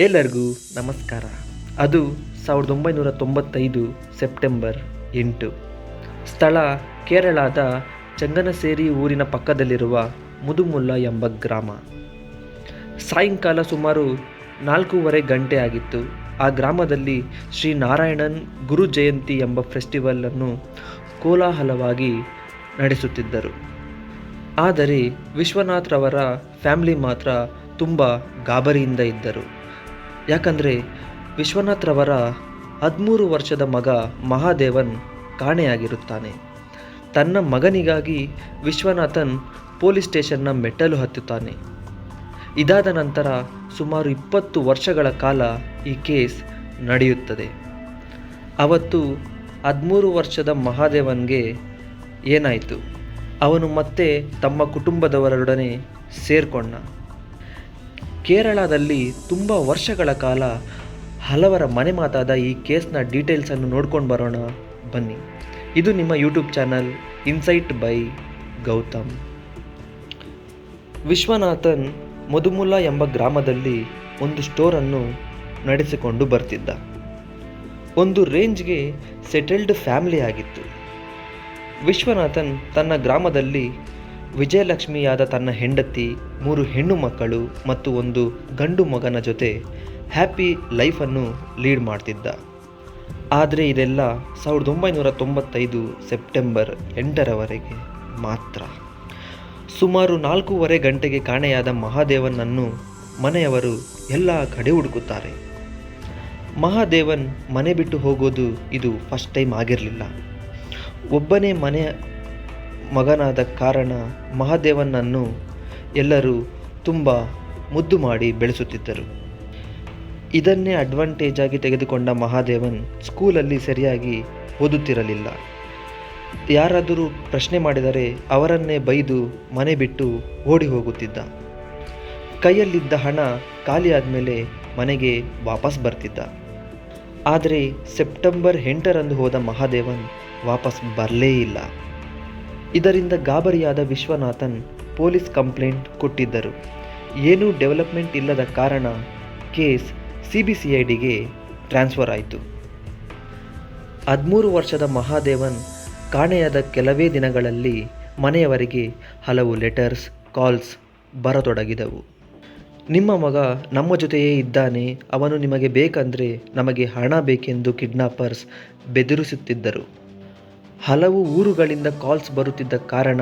ಎಲ್ಲರಿಗೂ ನಮಸ್ಕಾರ. ಅದು 1995 ಸೆಪ್ಟೆಂಬರ್ 8. ಸ್ಥಳ ಕೇರಳದ ಚಂಗನಸೇರಿ ಊರಿನ ಪಕ್ಕದಲ್ಲಿರುವ ಮುದುಮುಲ್ಲ ಎಂಬ ಗ್ರಾಮ. ಸಾಯಂಕಾಲ ಸುಮಾರು 4:15 ಗಂಟೆ ಆಗಿತ್ತು. ಆ ಗ್ರಾಮದಲ್ಲಿ ಶ್ರೀ ನಾರಾಯಣನ್ ಗುರು ಜಯಂತಿ ಎಂಬ ಫೆಸ್ಟಿವಲನ್ನು ಕೋಲಾಹಲವಾಗಿ ನಡೆಸುತ್ತಿದ್ದರು. ಆದರೆ ವಿಶ್ವನಾಥ್ ರವರ ಫ್ಯಾಮಿಲಿ ಮಾತ್ರ ತುಂಬ ಗಾಬರಿಯಿಂದ ಇದ್ದರು. ಯಾಕಂದರೆ ವಿಶ್ವನಾಥ್ ರವರ 13 ವರ್ಷದ ಮಗ ಮಹಾದೇವನ್ ಕಾಣೆಯಾಗಿರುತ್ತಾನೆ. ತನ್ನ ಮಗನಿಗಾಗಿ ವಿಶ್ವನಾಥನ್ ಪೊಲೀಸ್ ಸ್ಟೇಷನ್ನ ಮೆಟ್ಟಲು ಹತ್ತುತ್ತಾನೆ. ಇದಾದ ನಂತರ ಸುಮಾರು 20 ವರ್ಷಗಳ ಕಾಲ ಈ ಕೇಸ್ ನಡೆಯುತ್ತದೆ. ಅವತ್ತು 13 ವರ್ಷದ ಮಹಾದೇವನ್ಗೆ ಏನಾಯಿತು? ಅವನು ಮತ್ತೆ ತಮ್ಮ ಕುಟುಂಬದವರೊಡನೆ ಸೇರಿಕೊಂಡ. ಕೇರಳದಲ್ಲಿ ತುಂಬ ವರ್ಷಗಳ ಕಾಲ ಹಲವರ ಮನೆ ಮಾತಾದ ಈ ಕೇಸ್ನ ಡೀಟೇಲ್ಸನ್ನು ನೋಡ್ಕೊಂಡು ಬರೋಣ ಬನ್ನಿ. ಇದು ನಿಮ್ಮ YouTube channel Insight by Gautham. Viswanathan Mudumulla ಎಂಬ ಗ್ರಾಮದಲ್ಲಿ ಒಂದು ಸ್ಟೋರನ್ನು ನಡೆಸಿಕೊಂಡು ಬರ್ತಿದ್ದ. ಒಂದು ರೇಂಜ್ಗೆ ಸೆಟಲ್ಡ್ ಫ್ಯಾಮಿಲಿ ಆಗಿತ್ತು. ವಿಶ್ವನಾಥನ್ ತನ್ನ ಗ್ರಾಮದಲ್ಲಿ ವಿಜಯಲಕ್ಷ್ಮಿಯಾದ ತನ್ನ ಹೆಂಡತಿ, 3 ಹೆಣ್ಣು ಮಕ್ಕಳು ಮತ್ತು ಒಂದು ಗಂಡು ಮಗನ ಜೊತೆ ಹ್ಯಾಪಿ ಲೈಫನ್ನು ಲೀಡ್ ಮಾಡ್ತಿದ್ದ. ಆದರೆ ಇದೆಲ್ಲ 1995 ಸೆಪ್ಟೆಂಬರ್ 8ರವರೆಗೆ ಮಾತ್ರ. ಸುಮಾರು 4:15 ಗಂಟೆಗೆ ಕಾಣೆಯಾದ ಮಹಾದೇವನನ್ನು ಮನೆಯವರು ಎಲ್ಲ ಕಡೆ ಹುಡುಕುತ್ತಾರೆ. ಮಹಾದೇವನ್ ಮನೆ ಬಿಟ್ಟು ಹೋಗೋದು ಇದು ಫಸ್ಟ್ ಟೈಮ್ ಆಗಿರಲಿಲ್ಲ. ಒಬ್ಬನೇ ಮಗನಾದ ಕಾರಣ ಮಹಾದೇವನನ್ನು ಎಲ್ಲರೂ ತುಂಬ ಮುದ್ದು ಮಾಡಿ ಬೆಳೆಸುತ್ತಿದ್ದರು. ಇದನ್ನೇ ಅಡ್ವಾಂಟೇಜ್ ಆಗಿ ತೆಗೆದುಕೊಂಡ ಮಹಾದೇವನ್ ಸ್ಕೂಲಲ್ಲಿ ಸರಿಯಾಗಿ ಓದುತ್ತಿರಲಿಲ್ಲ. ಯಾರಾದರೂ ಪ್ರಶ್ನೆ ಮಾಡಿದರೆ ಅವರನ್ನೇ ಬೈದು ಮನೆ ಬಿಟ್ಟು ಓಡಿ ಹೋಗುತ್ತಿದ್ದ. ಕೈಯಲ್ಲಿದ್ದ ಹಣ ಖಾಲಿಯಾದ ಮೇಲೆ ಮನೆಗೆ ವಾಪಸ್ ಬರ್ತಿದ್ದ. ಆದರೆ ಸೆಪ್ಟೆಂಬರ್ 8ರಂದು ಹೋದ ಮಹಾದೇವನ್ ವಾಪಸ್ ಬರಲೇ ಇಲ್ಲ. ಇದರಿಂದ ಗಾಬರಿಯಾದ ವಿಶ್ವನಾಥನ್ ಪೊಲೀಸ್ ಕಂಪ್ಲೇಂಟ್ ಕೊಟ್ಟಿದ್ದರು. ಏನೂ ಡೆವಲಪ್ಮೆಂಟ್ ಇಲ್ಲದ ಕಾರಣ ಕೇಸ್ CBCIDಗೆ ಟ್ರಾನ್ಸ್ಫರ್ ಆಯಿತು. 13 ವರ್ಷದ ಮಹಾದೇವನ್ ಕಾಣೆಯಾದ ಕೆಲವೇ ದಿನಗಳಲ್ಲಿ ಮನೆಯವರಿಗೆ ಹಲವು ಲೆಟರ್ಸ್, ಕಾಲ್ಸ್ ಬರತೊಡಗಿದವು. ನಿಮ್ಮ ಮಗ ನಮ್ಮ ಜೊತೆಯೇ ಇದ್ದಾನೆ, ಅವನು ನಿಮಗೆ ಬೇಕಂದರೆ ನಮಗೆ ಹಣ ಬೇಕೆಂದು ಕಿಡ್ನಾಪರ್ಸ್ ಬೆದರಿಸುತ್ತಿದ್ದರು. ಹಲವು ಊರುಗಳಿಂದ ಕಾಲ್ಸ್ ಬರುತ್ತಿದ್ದ ಕಾರಣ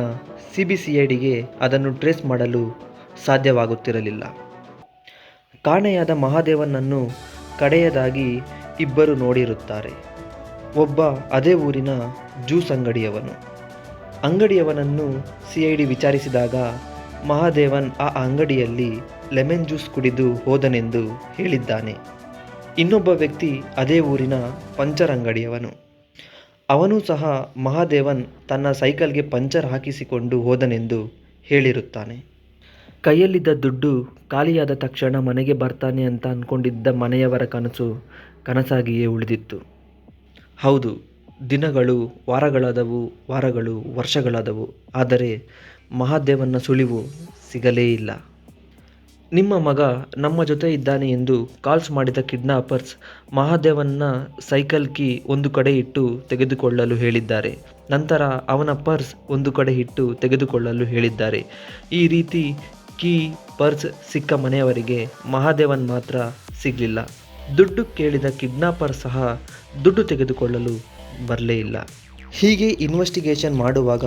CBCIDಗೆ ಅದನ್ನು ಟ್ರೇಸ್ ಮಾಡಲು ಸಾಧ್ಯವಾಗುತ್ತಿರಲಿಲ್ಲ. ಕಾಣೆಯಾದ ಮಹಾದೇವನನ್ನು ಕಡೆಯದಾಗಿ ಇಬ್ಬರು ನೋಡಿರುತ್ತಾರೆ. ಒಬ್ಬ ಅದೇ ಊರಿನ ಜ್ಯೂಸ್ ಅಂಗಡಿಯವನನ್ನು CID ವಿಚಾರಿಸಿದಾಗ ಮಹಾದೇವನ್ ಆ ಅಂಗಡಿಯಲ್ಲಿ ಲೆಮನ್ ಜ್ಯೂಸ್ ಕುಡಿದು ಹೋದನೆಂದು ಹೇಳಿದ್ದಾನೆ. ಇನ್ನೊಬ್ಬ ವ್ಯಕ್ತಿ ಅದೇ ಊರಿನ ಪಂಚರ್ ಅಂಗಡಿಯವನು. ಅವನೂ ಸಹ ಮಹಾದೇವನ್ ತನ್ನ ಸೈಕಲ್ಗೆ ಪಂಚರ್ ಹಾಕಿಸಿಕೊಂಡು ಹೋದನೆಂದು ಹೇಳಿರುತ್ತಾನೆ. ಕೈಯಲ್ಲಿದ್ದ ದುಡ್ಡು ಖಾಲಿಯಾದ ತಕ್ಷಣ ಮನೆಗೆ ಬರ್ತಾನೆ ಅಂತ ಅಂದ್ಕೊಂಡಿದ್ದ ಮನೆಯವರ ಕನಸು ಕನಸಾಗಿಯೇ ಉಳಿದಿತ್ತು. ಹೌದು, ದಿನಗಳು ವಾರಗಳು ವರ್ಷಗಳಾದವು. ಆದರೆ ಮಹಾದೇವನ ಸುಳಿವು ಸಿಗಲೇ ಇಲ್ಲ. ನಿಮ್ಮ ಮಗ ನಮ್ಮ ಜೊತೆ ಇದ್ದಾನೆ ಎಂದು ಕಾಲ್ಸ್ ಮಾಡಿದ ಕಿಡ್ನಾಪರ್ಸ್ ಮಹಾದೇವನ್ನ ಸೈಕಲ್ ಕೀ ಒಂದು ಕಡೆ ಇಟ್ಟು ತೆಗೆದುಕೊಳ್ಳಲು ಹೇಳಿದ್ದಾರೆ. ನಂತರ ಅವನ ಪರ್ಸ್ ಒಂದು ಕಡೆ ಇಟ್ಟು ತೆಗೆದುಕೊಳ್ಳಲು ಹೇಳಿದ್ದಾರೆ. ಈ ರೀತಿ ಕೀ, ಪರ್ಸ್ ಸಿಕ್ಕ ಮನೆಯವರಿಗೆ ಮಹಾದೇವನ್ ಮಾತ್ರ ಸಿಗಲಿಲ್ಲ. ದುಡ್ಡು ಕೇಳಿದ ಕಿಡ್ನಾಪರ್ ಸಹ ದುಡ್ಡು ತೆಗೆದುಕೊಳ್ಳಲು ಬರಲೇ ಇಲ್ಲ. ಹೀಗೆ ಇನ್ವೆಸ್ಟಿಗೇಷನ್ ಮಾಡುವಾಗ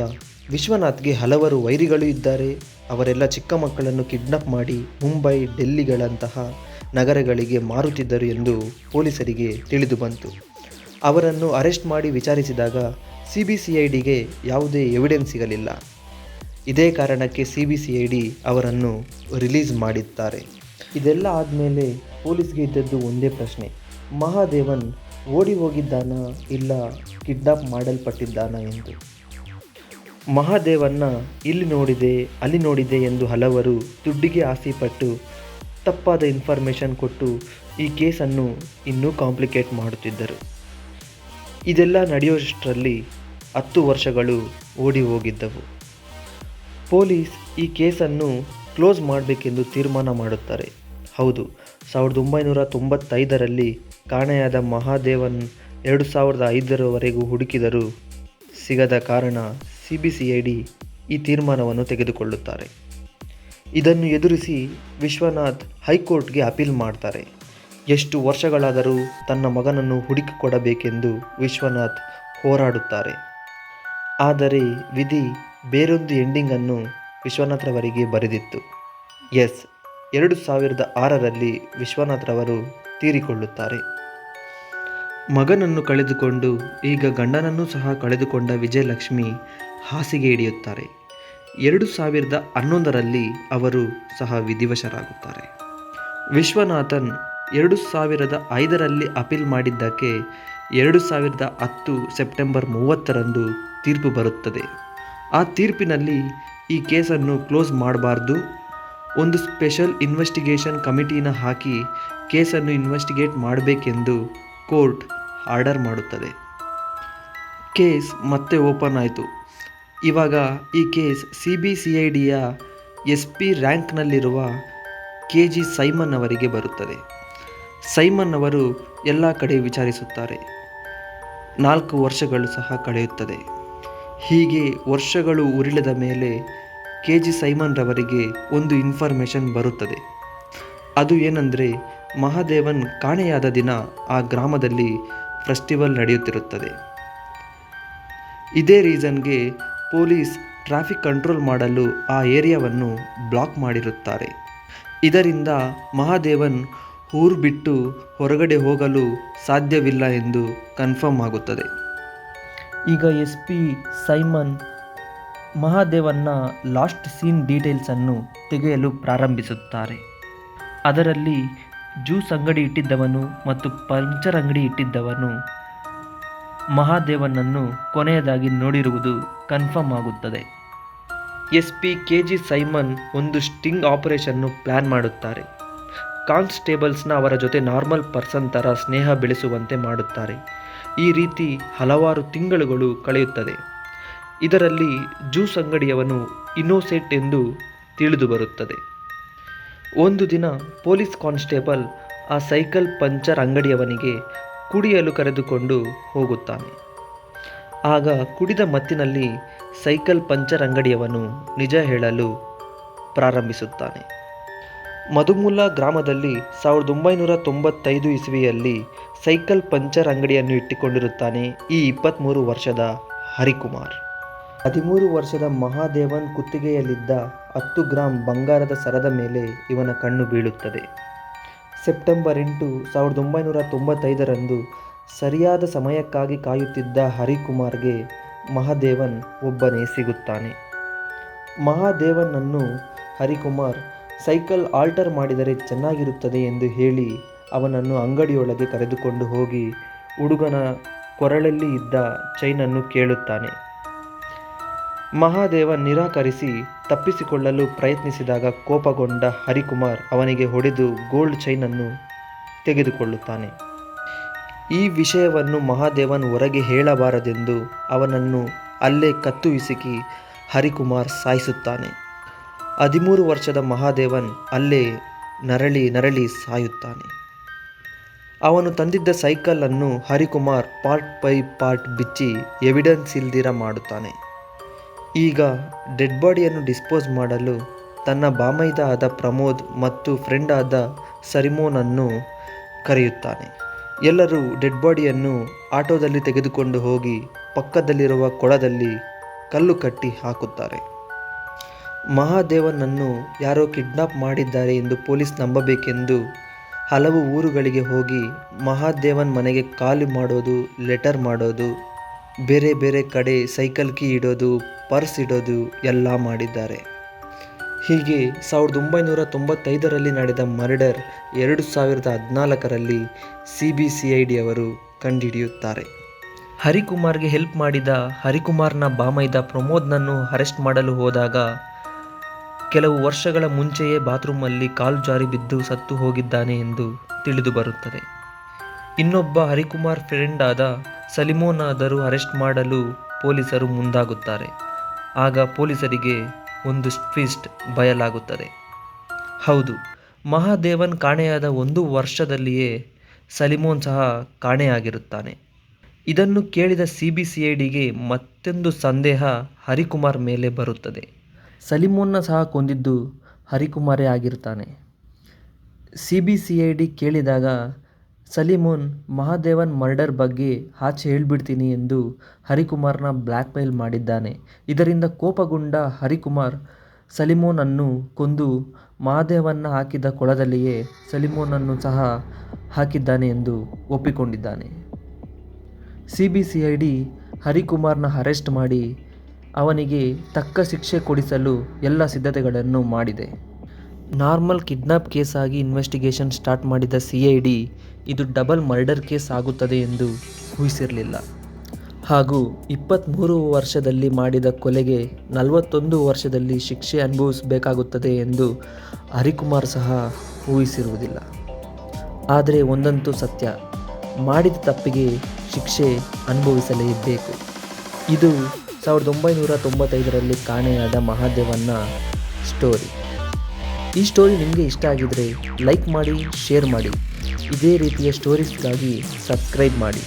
ವಿಶ್ವನಾಥ್ಗೆ ಹಲವರು ವೈರಿಗಳು ಇದ್ದಾರೆ. ಅವರೆಲ್ಲ ಚಿಕ್ಕ ಮಕ್ಕಳನ್ನು ಕಿಡ್ನಾಪ್ ಮಾಡಿ ಮುಂಬೈ, ಡೆಲ್ಲಿಗಳಂತಹ ನಗರಗಳಿಗೆ ಮಾರುತ್ತಿದ್ದರು ಎಂದು ಪೊಲೀಸರಿಗೆ ತಿಳಿದು ಬಂತು. ಅವರನ್ನು ಅರೆಸ್ಟ್ ಮಾಡಿ ವಿಚಾರಿಸಿದಾಗ CBCIDಗೆ ಯಾವುದೇ ಎವಿಡೆನ್ಸ್ ಸಿಗಲಿಲ್ಲ. ಇದೇ ಕಾರಣಕ್ಕೆ CBCID ಅವರನ್ನು ರಿಲೀಸ್ ಮಾಡಿದ್ದಾರೆ. ಇದೆಲ್ಲ ಆದಮೇಲೆ ಪೊಲೀಸ್ಗೆ ಇದ್ದದ್ದು ಒಂದೇ ಪ್ರಶ್ನೆ: ಮಹಾದೇವನ್ ಓಡಿ ಹೋಗಿದ್ದಾನಾ ಇಲ್ಲ ಕಿಡ್ನಾಪ್ ಮಾಡಲ್ಪಟ್ಟಿದ್ದಾನಾ ಎಂದು. ಮಹಾದೇವನ್ನ ಇಲ್ಲಿ ನೋಡಿದೆ, ಅಲ್ಲಿ ನೋಡಿದೆ ಎಂದು ಹಲವರು ದುಡ್ಡಿಗೆ ಆಸೆಪಟ್ಟು ತಪ್ಪಾದ ಇನ್ಫಾರ್ಮೇಷನ್ ಕೊಟ್ಟು ಈ ಕೇಸನ್ನು ಇನ್ನೂ ಕಾಂಪ್ಲಿಕೇಟ್ ಮಾಡುತ್ತಿದ್ದರು. ಇದೆಲ್ಲ ನಡೆಯೋಷ್ಟರಲ್ಲಿ 10 ವರ್ಷಗಳು ಓಡಿ ಹೋಗಿದ್ದವು. ಪೊಲೀಸ್ ಈ ಕೇಸನ್ನು ಕ್ಲೋಸ್ ಮಾಡಬೇಕೆಂದು ತೀರ್ಮಾನ ಮಾಡುತ್ತಾರೆ. ಹೌದು, 1995ರಲ್ಲಿ ಕಾಣೆಯಾದ ಮಹಾದೇವನ್ 2005ರವರೆಗೂ ಹುಡುಕಿದರೂ ಸಿಗದ ಕಾರಣ CBCID ಈ ತೀರ್ಮಾನವನ್ನು ತೆಗೆದುಕೊಳ್ಳುತ್ತಾರೆ. ಇದನ್ನು ಎದುರಿಸಿ ವಿಶ್ವನಾಥ್ ಹೈಕೋರ್ಟ್ಗೆ ಅಪೀಲ್ ಮಾಡ್ತಾರೆ. ಎಷ್ಟು ವರ್ಷಗಳಾದರೂ ತನ್ನ ಮಗನನ್ನು ಹುಡುಕಿಕೊಡಬೇಕೆಂದು ವಿಶ್ವನಾಥ್ ಹೋರಾಡುತ್ತಾರೆ. ಆದರೆ ವಿಧಿ ಬೇರೊಂದು ಎಂಡಿಂಗನ್ನು ವಿಶ್ವನಾಥ್ರವರಿಗೆ ಬರೆದಿತ್ತು. 2006ರಲ್ಲಿ ವಿಶ್ವನಾಥ್ರವರು ತೀರಿಕೊಳ್ಳುತ್ತಾರೆ. ಮಗನನ್ನು ಕಳೆದುಕೊಂಡು ಈಗ ಗಂಡನನ್ನೂ ಸಹ ಕಳೆದುಕೊಂಡ ವಿಜಯಲಕ್ಷ್ಮಿ ಹಾಸಿಗೆ ಹಿಡಿಯುತ್ತಾರೆ. 2011ರಲ್ಲಿ ಅವರು ಸಹ ವಿಧಿವಶರಾಗುತ್ತಾರೆ. ವಿಶ್ವನಾಥನ್ 2005ರಲ್ಲಿ ಅಪೀಲ್ ಮಾಡಿದ್ದಕ್ಕೆ 2010 ಸೆಪ್ಟೆಂಬರ್ 30ರಂದು ತೀರ್ಪು ಬರುತ್ತದೆ. ಆ ತೀರ್ಪಿನಲ್ಲಿ ಈ ಕೇಸನ್ನು ಕ್ಲೋಸ್ ಮಾಡಬಾರ್ದು, ಒಂದು ಸ್ಪೆಷಲ್ ಇನ್ವೆಸ್ಟಿಗೇಷನ್ ಕಮಿಟಿನ ಹಾಕಿ ಕೇಸನ್ನು ಇನ್ವೆಸ್ಟಿಗೇಟ್ ಮಾಡಬೇಕೆಂದು ಕೋರ್ಟ್ ಆರ್ಡರ್ ಮಾಡುತ್ತದೆ. ಕೇಸ್ ಮತ್ತೆ ಓಪನ್ ಆಯಿತು. ಇವಾಗ ಈ ಕೇಸ್ CBCIDಯ SP ರ್ಯಾಂಕ್ನಲ್ಲಿರುವ KG ಸೈಮನ್ ಅವರಿಗೆ ಬರುತ್ತದೆ. ಸೈಮನ್ ಅವರು ಎಲ್ಲ ಕಡೆ ವಿಚಾರಿಸುತ್ತಾರೆ. 4 ವರ್ಷಗಳು ಸಹ ಕಳೆಯುತ್ತದೆ. ಹೀಗೆ ವರ್ಷಗಳು ಉರುಳಿದ ಮೇಲೆ KG ಸೈಮನ್ ರವರಿಗೆ ಒಂದು ಇನ್ಫಾರ್ಮೇಷನ್ ಬರುತ್ತದೆ. ಅದು ಏನೆಂದರೆ, ಮಹಾದೇವನ್ ಕಾಣೆಯಾದ ದಿನ ಆ ಗ್ರಾಮದಲ್ಲಿ ಫೆಸ್ಟಿವಲ್ ನಡೆಯುತ್ತಿರುತ್ತದೆ. ಇದೇ ರೀಸನ್ಗೆ ಪೊಲೀಸ್ ಟ್ರಾಫಿಕ್ ಕಂಟ್ರೋಲ್ ಮಾಡಲು ಆ ಏರಿಯಾವನ್ನು ಬ್ಲಾಕ್ ಮಾಡಿರುತ್ತಾರೆ. ಇದರಿಂದ ಮಹಾದೇವನ್ ಊರು ಬಿಟ್ಟು ಹೊರಗಡೆ ಹೋಗಲು ಸಾಧ್ಯವಿಲ್ಲ ಎಂದು ಕನ್ಫರ್ಮ್ ಆಗುತ್ತದೆ. ಈಗ SP ಸೈಮನ್ ಮಹಾದೇವನ್ನ ಲಾಸ್ಟ್ ಸೀನ್ ಡೀಟೇಲ್ಸನ್ನು ತೆಗೆಯಲು ಪ್ರಾರಂಭಿಸುತ್ತಾರೆ. ಅದರಲ್ಲಿ ಜ್ಯೂಸ್ ಅಂಗಡಿ ಇಟ್ಟಿದ್ದವನು ಮತ್ತು ಪಂಚರ್ ಅಂಗಡಿ ಇಟ್ಟಿದ್ದವನು ಮಹಾದೇವನನ್ನು ಕೊನೆಯದಾಗಿ ನೋಡಿರುವುದು ಕನ್ಫರ್ಮ್ ಆಗುತ್ತದೆ. SP KG ಸೈಮನ್ ಒಂದು ಸ್ಟಿಂಗ್ ಆಪರೇಷನ್ನು ಪ್ಲ್ಯಾನ್ ಮಾಡುತ್ತಾರೆ. ಕಾನ್ಸ್ಟೇಬಲ್ಸ್ನ ಅವರ ಜೊತೆ ನಾರ್ಮಲ್ ಪರ್ಸನ್ ಥರ ಸ್ನೇಹ ಬೆಳೆಸುವಂತೆ ಮಾಡುತ್ತಾರೆ. ಈ ರೀತಿ ಹಲವಾರು ತಿಂಗಳುಗಳು ಕಳೆಯುತ್ತದೆ. ಇದರಲ್ಲಿ ಜ್ಯೂಸ್ ಅಂಗಡಿಯವನು ಇನ್ನೋಸೆಂಟ್ ಎಂದು ತಿಳಿದು ಬರುತ್ತದೆ. ಒಂದು ದಿನ ಪೊಲೀಸ್ ಕಾನ್ಸ್ಟೇಬಲ್ ಆ ಸೈಕಲ್ ಪಂಚರ್ ಅಂಗಡಿಯವನಿಗೆ ಕುಡಿಯಲು ಕರೆದುಕೊಂಡು ಹೋಗುತ್ತಾನೆ. ಆಗ ಕುಡಿದ ಮತ್ತಿನಲ್ಲಿ ಸೈಕಲ್ ಪಂಚರ್ ಅಂಗಡಿಯವನು ನಿಜ ಹೇಳಲು ಪ್ರಾರಂಭಿಸುತ್ತಾನೆ. ಮಧುಮೂಲ ಗ್ರಾಮದಲ್ಲಿ 1995 ಇಸವಿಯಲ್ಲಿ ಸೈಕಲ್ ಪಂಚರ್ ಅಂಗಡಿಯನ್ನು ಇಟ್ಟುಕೊಂಡಿರುತ್ತಾನೆ ಈ 23 ವರ್ಷದ ಹರಿಕುಮಾರ್. 13 ವರ್ಷದ ಮಹಾದೇವನ್ ಕುತ್ತಿಗೆಯಲ್ಲಿದ್ದ 10 ಗ್ರಾಂ ಬಂಗಾರದ ಸರದ ಮೇಲೆ ಇವನ ಕಣ್ಣು ಬೀಳುತ್ತದೆ. ಸೆಪ್ಟೆಂಬರ್ 8, 1995ರಂದು ಸರಿಯಾದ ಸಮಯಕ್ಕಾಗಿ ಕಾಯುತ್ತಿದ್ದ ಹರಿಕುಮಾರ್ಗೆ ಮಹಾದೇವನ್ ಒಬ್ಬನೇ ಸಿಗುತ್ತಾನೆ. ಮಹಾದೇವನನ್ನು ಹರಿಕುಮಾರ್ ಸೈಕಲ್ ಆಲ್ಟರ್ ಮಾಡಿದರೆ ಚೆನ್ನಾಗಿರುತ್ತದೆ ಎಂದು ಹೇಳಿ ಅವನನ್ನು ಅಂಗಡಿಯೊಳಗೆ ಕರೆದುಕೊಂಡು ಹೋಗಿ ಹುಡುಗನ ಕೊರಳಲ್ಲಿ ಇದ್ದ ಚೈನನ್ನು ಕೇಳುತ್ತಾನೆ. ಮಹಾದೇವನ್ ನಿರಾಕರಿಸಿ ತಪ್ಪಿಸಿಕೊಳ್ಳಲು ಪ್ರಯತ್ನಿಸಿದಾಗ ಕೋಪಗೊಂಡ ಹರಿಕುಮಾರ್ ಅವನಿಗೆ ಹೊಡೆದು ಗೋಲ್ಡ್ ಚೈನನ್ನು ತೆಗೆದುಕೊಳ್ಳುತ್ತಾನೆ. ಈ ವಿಷಯವನ್ನು ಮಹಾದೇವನ್ ಹೊರಗೆ ಹೇಳಬಾರದೆಂದು ಅವನನ್ನು ಅಲ್ಲೇ ಕತ್ತು ಹಿಸುಕಿ ಹರಿಕುಮಾರ್ ಸಾಯಿಸುತ್ತಾನೆ. 13 ವರ್ಷದ ಮಹಾದೇವನ್ ಅಲ್ಲೇ ನರಳಿ ಸಾಯುತ್ತಾನೆ. ಅವನು ತಂದಿದ್ದ ಸೈಕಲನ್ನು ಹರಿಕುಮಾರ್ ಪಾರ್ಟ್ ಬೈ ಪಾರ್ಟ್ ಬಿಚ್ಚಿ ಎವಿಡೆನ್ಸ್ ಇಲ್ದಿರ ಮಾಡುತ್ತಾನೆ. ಈಗ ಡೆಡ್ ಬಾಡಿಯನ್ನು ಡಿಸ್ಪೋಸ್ ಮಾಡಲು ತನ್ನ ಬಾಮೈದ ಆದ ಪ್ರಮೋದ್ ಮತ್ತು ಫ್ರೆಂಡ್ ಆದ ಸರಿಮೋನನ್ನು ಕರೆಯುತ್ತಾನೆ. ಎಲ್ಲರೂ ಡೆಡ್ ಬಾಡಿಯನ್ನು ಆಟೋದಲ್ಲಿ ತೆಗೆದುಕೊಂಡು ಹೋಗಿ ಪಕ್ಕದಲ್ಲಿರುವ ಕೊಳದಲ್ಲಿ ಕಲ್ಲು ಕಟ್ಟಿ ಹಾಕುತ್ತಾರೆ. ಮಹಾದೇವನನ್ನು ಯಾರೋ ಕಿಡ್ನಾಪ್ ಮಾಡಿದ್ದಾರೆ ಎಂದು ಪೊಲೀಸ್ ನಂಬಬೇಕೆಂದು ಹಲವು ಊರುಗಳಿಗೆ ಹೋಗಿ ಮಹಾದೇವನ್ ಮನೆಗೆ ಕಾಲ್ ಮಾಡೋದು, ಲೆಟರ್ ಮಾಡೋದು, ಬೇರೆ ಬೇರೆ ಕಡೆ ಸೈಕಲ್ ಕೀ ಇಡೋದು, ಪರ್ಸ್ ಇಡೋದು ಎಲ್ಲ ಮಾಡಿದ್ದಾರೆ. ಹೀಗೆ 1995ರಲ್ಲಿ ನಡೆದ ಮರ್ಡರ್ 2014ರಲ್ಲಿ CBCID ಅವರು ಕಂಡುಹಿಡಿಯುತ್ತಾರೆ. ಹರಿಕುಮಾರ್ಗೆ ಹೆಲ್ಪ್ ಮಾಡಿದ ಹರಿಕುಮಾರ್ನ ಬಾಮೈದ ಪ್ರಮೋದ್ನನ್ನು ಅರೆಸ್ಟ್ ಮಾಡಲು ಹೋದಾಗ ಕೆಲವು ವರ್ಷಗಳ ಮುಂಚೆಯೇ ಬಾತ್ರೂಮಲ್ಲಿ ಕಾಲು ಜಾರಿ ಬಿದ್ದು ಸತ್ತು ಹೋಗಿದ್ದಾನೆ ಎಂದು ತಿಳಿದು ಬರುತ್ತದೆ. ಇನ್ನೊಬ್ಬ ಹರಿಕುಮಾರ್ ಫ್ರೆಂಡ್ ಆದ ಸಲಿಮೋನಾದರೂ ಅರೆಸ್ಟ್ ಮಾಡಲು ಪೊಲೀಸರು ಮುಂದಾಗುತ್ತಾರೆ. ಆಗ ಪೊಲೀಸರಿಗೆ ಒಂದು ಟ್ವಿಸ್ಟ್ ಬಯಲಾಗುತ್ತದೆ. ಹೌದು, ಮಹಾದೇವನ್ ಕಾಣೆಯಾದ 1 ವರ್ಷದಲ್ಲಿಯೇ ಸಲಿಮೋನ್ ಸಹ ಕಾಣೆಯಾಗಿರುತ್ತಾನೆ. ಇದನ್ನು ಕೇಳಿದ CBCIDಗೆ ಮತ್ತೊಂದು ಸಂದೇಹ ಹರಿಕುಮಾರ್ ಮೇಲೆ ಬರುತ್ತದೆ. ಸಲಿಮೋನ್ನ ಸಹ ಕೊಂದಿದ್ದು ಹರಿಕುಮಾರೇ ಆಗಿರ್ತಾನೆ. CBCID ಕೇಳಿದಾಗ ಸಲಿಮೋನ್ ಮಹಾದೇವನ್ ಮರ್ಡರ್ ಬಗ್ಗೆ ಆಚೆ ಹೇಳ್ಬಿಡ್ತೀನಿ ಎಂದು ಹರಿಕುಮಾರ್ನ ಬ್ಲ್ಯಾಕ್ಮೇಲ್ ಮಾಡಿದ್ದಾನೆ. ಇದರಿಂದ ಕೋಪಗೊಂಡ ಹರಿಕುಮಾರ್ ಸಲಿಮೋನನ್ನು ಕೊಂದು ಮಹಾದೇವನ್ನ ಹಾಕಿದ ಕೊಳದಲ್ಲಿಯೇ ಸಲಿಮೋನನ್ನು ಸಹ ಹಾಕಿದ್ದಾನೆ ಎಂದು ಒಪ್ಪಿಕೊಂಡಿದ್ದಾನೆ. CBCID ಹರಿಕುಮಾರ್ನ ಅರೆಸ್ಟ್ ಮಾಡಿ ಅವನಿಗೆ ತಕ್ಕ ಶಿಕ್ಷೆ ಕೊಡಿಸಲು ಎಲ್ಲ ಸಿದ್ಧತೆಗಳನ್ನು ಮಾಡಿದೆ. ನಾರ್ಮಲ್ ಕಿಡ್ನಾಪ್ ಕೇಸ್ ಆಗಿ ಇನ್ವೆಸ್ಟಿಗೇಷನ್ ಸ್ಟಾರ್ಟ್ ಮಾಡಿದ CID ಇದು ಡಬಲ್ ಮರ್ಡರ್ ಕೇಸ್ ಆಗುತ್ತದೆ ಎಂದು ಊಹಿಸಿರಲಿಲ್ಲ. ಹಾಗೂ 23 ವರ್ಷದಲ್ಲಿ ಮಾಡಿದ ಕೊಲೆಗೆ 41 ವರ್ಷದಲ್ಲಿ ಶಿಕ್ಷೆ ಅನುಭವಿಸಬೇಕಾಗುತ್ತದೆ ಎಂದು ಹರಿಕುಮಾರ್ ಸಹ ಊಹಿಸಿರುವುದಿಲ್ಲ. ಆದರೆ ಒಂದಂತೂ ಸತ್ಯ, ಮಾಡಿದ ತಪ್ಪಿಗೆ ಶಿಕ್ಷೆ ಅನುಭವಿಸಲೇಬೇಕು. ಇದು 1995ರಲ್ಲಿ ಕಾಣೆಯಾದ ಮಹಾದೇವನ್ನ ಸ್ಟೋರಿ. ಈ ಸ್ಟೋರಿ ನಿಮಗೆ ಇಷ್ಟ ಆಗಿದ್ರೆ ಲೈಕ್ ಮಾಡಿ, ಶೇರ್ ಮಾಡಿ. ಇದೇ ರೀತಿಯ ಸ್ಟೋರೀಸ್ಗಾಗಿ ಸಬ್ಸ್ಕ್ರೈಬ್ ಮಾಡಿ.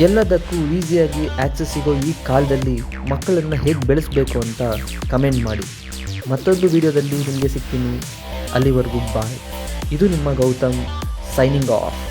ಎಲ್ಲದಕ್ಕೂ ಈಸಿಯಾಗಿ ಆಕ್ಸೆಸ್ ಸಿಗೋ ಈ ಕಾಲದಲ್ಲಿ ಮಕ್ಕಳನ್ನು ಹೇಗೆ ಬೆಳೆಸಬೇಕು ಅಂತ ಕಮೆಂಟ್ ಮಾಡಿ. ಮತ್ತೊಂದು ವಿಡಿಯೋದಲ್ಲಿ ನಿಮಗೆ ಸಿಗ್ತೀನಿ. ಅಲ್ಲಿವರೆಗೂ ಬಾಯ್. ಇದು ನಿಮ್ಮ ಗೌತಮ್ ಸೈನಿಂಗ್ ಆಫ್.